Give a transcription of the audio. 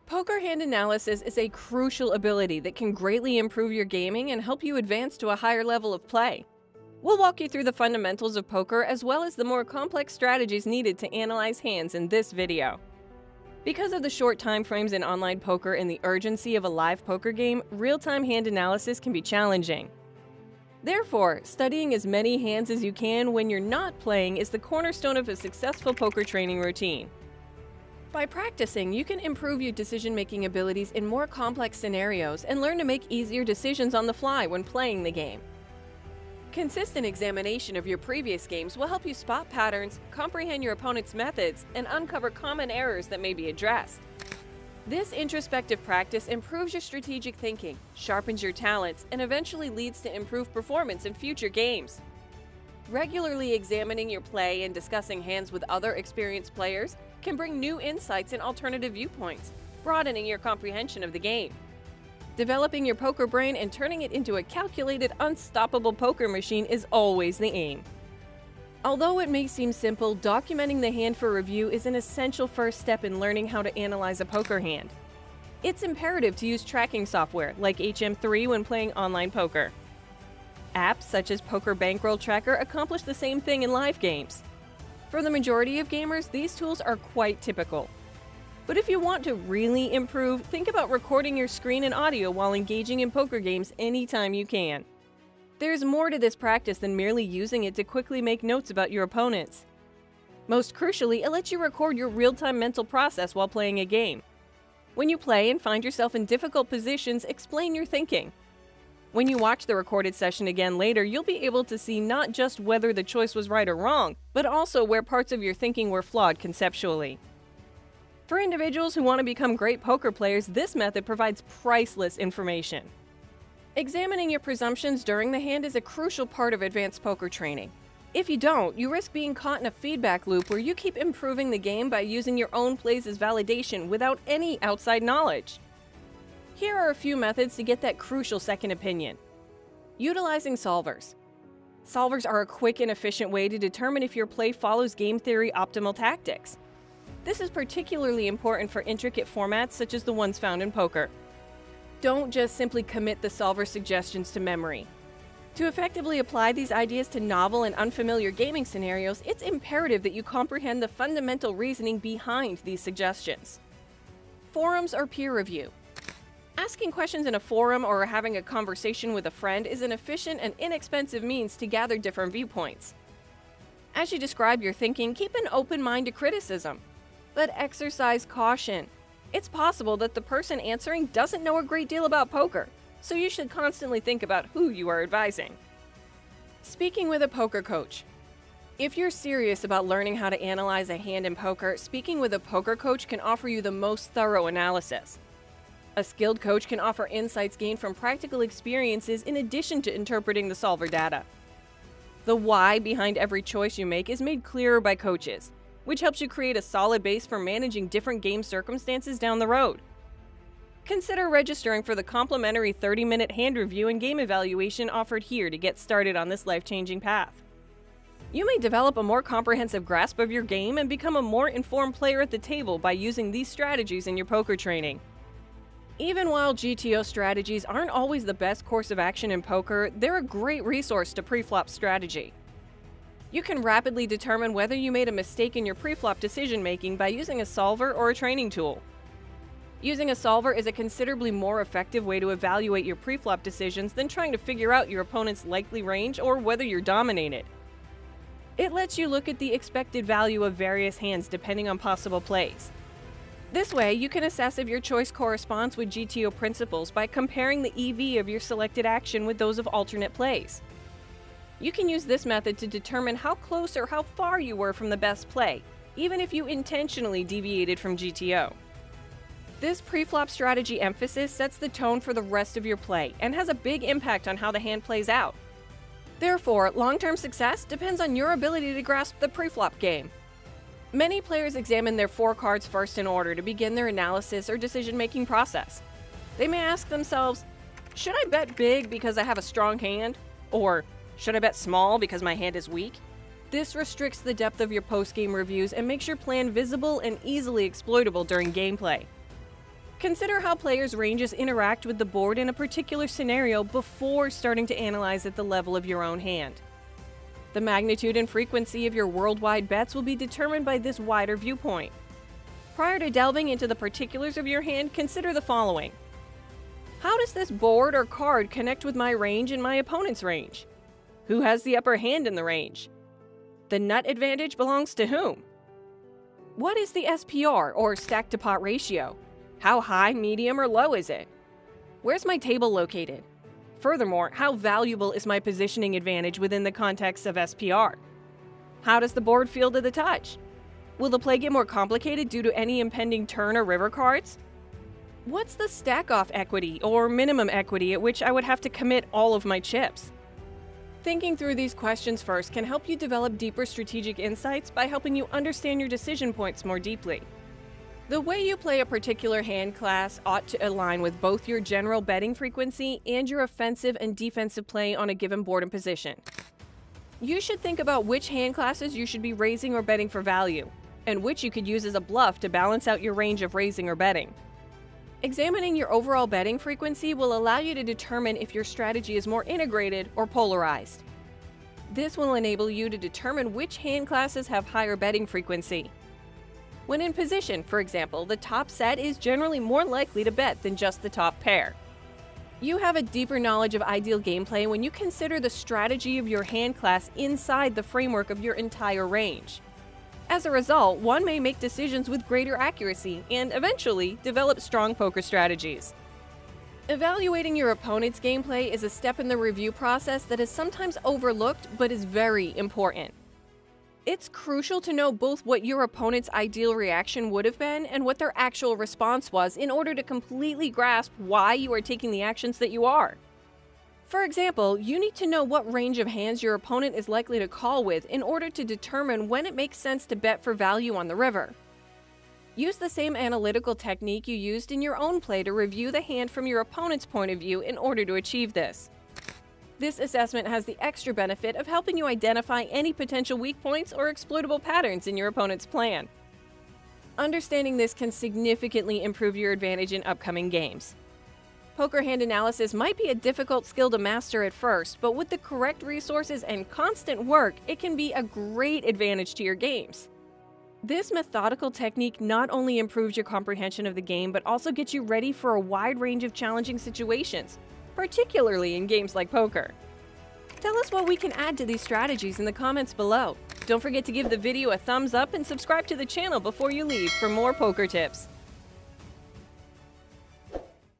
Poker hand analysis is a crucial ability that can greatly improve your gaming and help you advance to a higher level of play. We'll walk you through the fundamentals of poker as well as the more complex strategies needed to analyze hands in this video. Because of the short time frames in online poker and the urgency of a live poker game, real-time hand analysis can be challenging. Therefore, studying as many hands as you can when you're not playing is the cornerstone of a successful poker training routine. By practicing, you can improve your decision-making abilities in more complex scenarios and learn to make easier decisions on the fly when playing the game. Consistent examination of your previous games will help you spot patterns, comprehend your opponent's methods, and uncover common errors that may be addressed. This introspective practice improves your strategic thinking, sharpens your talents, and eventually leads to improved performance in future games. Regularly examining your play and discussing hands with other experienced players can bring new insights and alternative viewpoints, broadening your comprehension of the game. Developing your poker brain and turning it into a calculated, unstoppable poker machine is always the aim. Although it may seem simple, documenting the hand for review is an essential first step in learning how to analyze a poker hand. It's imperative to use tracking software like HM3 when playing online poker. Apps such as Poker Bankroll Tracker accomplish the same thing in live games. For the majority of gamers, these tools are quite typical. But if you want to really improve, think about recording your screen and audio while engaging in poker games anytime you can. There's more to this practice than merely using it to quickly make notes about your opponents. Most crucially, it lets you record your real-time mental process while playing a game. When you play and find yourself in difficult positions, explain your thinking. When you watch the recorded session again later, you'll be able to see not just whether the choice was right or wrong, but also where parts of your thinking were flawed conceptually. For individuals who want to become great poker players, this method provides priceless information. Examining your presumptions during the hand is a crucial part of advanced poker training. If you don't, you risk being caught in a feedback loop where you keep improving the game by using your own plays as validation without any outside knowledge. Here are a few methods to get that crucial second opinion. Utilizing solvers. Solvers are a quick and efficient way to determine if your play follows game theory optimal tactics. This is particularly important for intricate formats such as the ones found in poker. Don't just simply commit the solver suggestions to memory. To effectively apply these ideas to novel and unfamiliar gaming scenarios, it's imperative that you comprehend the fundamental reasoning behind these suggestions. Forums or peer review. Asking questions in a forum or having a conversation with a friend is an efficient and inexpensive means to gather different viewpoints. As you describe your thinking, keep an open mind to criticism, but exercise caution. It's possible that the person answering doesn't know a great deal about poker, so you should constantly think about who you are advising. Speaking with a poker coach. If you're serious about learning how to analyze a hand in poker, speaking with a poker coach can offer you the most thorough analysis. A skilled coach can offer insights gained from practical experiences in addition to interpreting the solver data. The why behind every choice you make is made clearer by coaches, which helps you create a solid base for managing different game circumstances down the road. Consider registering for the complimentary 30-minute hand review and game evaluation offered here to get started on this life-changing path. You may develop a more comprehensive grasp of your game and become a more informed player at the table by using these strategies in your poker training. Even while GTO strategies aren't always the best course of action in poker, they're a great resource to pre-flop strategy. You can rapidly determine whether you made a mistake in your pre-flop decision-making by using a solver or a training tool. Using a solver is a considerably more effective way to evaluate your pre-flop decisions than trying to figure out your opponent's likely range or whether you're dominated. It lets you look at the expected value of various hands depending on possible plays. This way, you can assess if your choice corresponds with GTO principles by comparing the EV of your selected action with those of alternate plays. You can use this method to determine how close or how far you were from the best play, even if you intentionally deviated from GTO. This pre-flop strategy emphasis sets the tone for the rest of your play and has a big impact on how the hand plays out. Therefore, long-term success depends on your ability to grasp the pre-flop game. Many players examine their 4 cards first in order to begin their analysis or decision-making process. They may ask themselves, should I bet big because I have a strong hand? Or, should I bet small because my hand is weak? This restricts the depth of your post-game reviews and makes your plan visible and easily exploitable during gameplay. Consider how players' ranges interact with the board in a particular scenario before starting to analyze at the level of your own hand. The magnitude and frequency of your worldwide bets will be determined by this wider viewpoint. Prior to delving into the particulars of your hand, consider the following. How does this board or card connect with my range and my opponent's range? Who has the upper hand in the range? The nut advantage belongs to whom? What is the SPR, or stack to pot ratio? How high, medium, or low is it? Where's my table located? Furthermore, how valuable is my positioning advantage within the context of SPR? How does the board feel to the touch? Will the play get more complicated due to any impending turn or river cards? What's the stack-off equity or minimum equity at which I would have to commit all of my chips? Thinking through these questions first can help you develop deeper strategic insights by helping you understand your decision points more deeply. The way you play a particular hand class ought to align with both your general betting frequency and your offensive and defensive play on a given board and position. You should think about which hand classes you should be raising or betting for value, and which you could use as a bluff to balance out your range of raising or betting. Examining your overall betting frequency will allow you to determine if your strategy is more integrated or polarized. This will enable you to determine which hand classes have higher betting frequency. When in position, for example, the top set is generally more likely to bet than just the top pair. You have a deeper knowledge of ideal gameplay when you consider the strategy of your hand class inside the framework of your entire range. As a result, one may make decisions with greater accuracy and eventually develop strong poker strategies. Evaluating your opponent's gameplay is a step in the review process that is sometimes overlooked but is very important. It's crucial to know both what your opponent's ideal reaction would have been and what their actual response was in order to completely grasp why you are taking the actions that you are. For example, you need to know what range of hands your opponent is likely to call with in order to determine when it makes sense to bet for value on the river. Use the same analytical technique you used in your own play to review the hand from your opponent's point of view in order to achieve this. This assessment has the extra benefit of helping you identify any potential weak points or exploitable patterns in your opponent's plan. Understanding this can significantly improve your advantage in upcoming games. Poker hand analysis might be a difficult skill to master at first, but with the correct resources and constant work, it can be a great advantage to your games. This methodical technique not only improves your comprehension of the game, but also gets you ready for a wide range of challenging situations, particularly in games like poker. Tell us what we can add to these strategies in the comments below. Don't forget to give the video a thumbs up and subscribe to the channel before you leave for more poker tips.